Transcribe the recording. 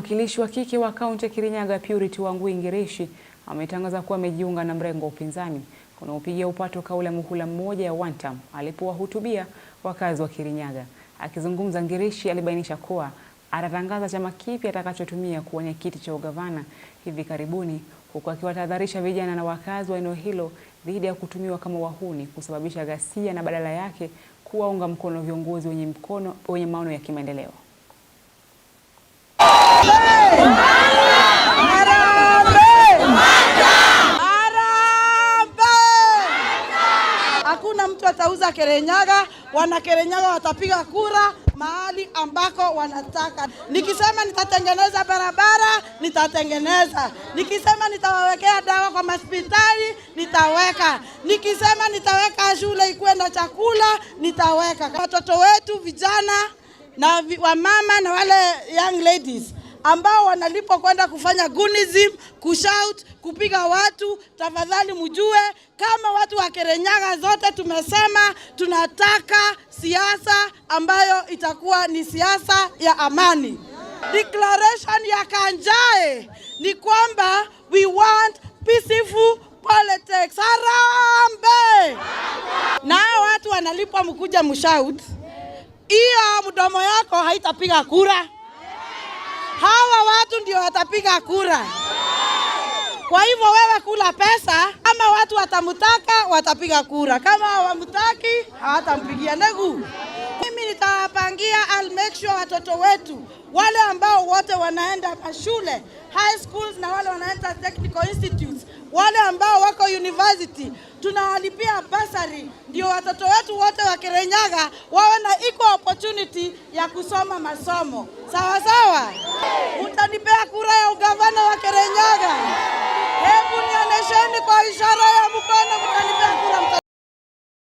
Mwakilishi wa kike wa kaunti ya Kirinyaga Purity Wangui Ngereshi ametangaza kuwa amejiunga na mrengo wa upinzani unaopigia upato kauli ya muhula mmoja ya one term alipowahutubia wakazi wa Kirinyaga. Akizungumza, Ngereshi alibainisha kuwa atatangaza chama kipi atakachotumia kuwania kiti cha ugavana hivi karibuni, huku akiwatahadharisha vijana na wakazi wa eneo hilo dhidi ya kutumiwa kama wahuni kusababisha ghasia na badala yake kuwaunga mkono viongozi wenye maono ya kimaendeleo. Hakuna mtu atauza Kirinyaga, wana Kirinyaga watapiga kura mahali ambako wanataka. Nikisema nitatengeneza barabara, nitatengeneza. Nikisema nitawawekea dawa kwa hospitali, nitaweka. Nikisema nitaweka shule ikuwe na chakula, nitaweka. Watoto wetu vijana na wamama na wale young ladies ambao wanalipwa kwenda kufanya gunism, kushout, kupiga watu, tafadhali mjue kama watu wa Kirinyaga zote tumesema tunataka siasa ambayo itakuwa ni siasa ya amani. Declaration ya Kanjae ni kwamba we want peaceful politics. Harambe! Na watu wanalipwa mkuja mshout, hiyo mdomo yako haitapiga kura. Hawa watu ndio watapiga kura. Kwa hivyo wewe kula pesa, kama watu watamutaka watapiga kura, kama hawamtaki hawatampigia negu. Mimi nitawapangia, I'll make sure watoto wetu wale ambao wote wanaenda shule, high schools na wale wanaenda technical institutes, wale ambao wako university, tunawalipia bursary ndio watoto wetu wote wa Kirinyaga wawe na equal opportunity ya kusoma masomo. Sawa sawa? Utanipea kura ya ugavana wa Kirinyaga? Hebu nionyesheni kwa ishara ya mkono.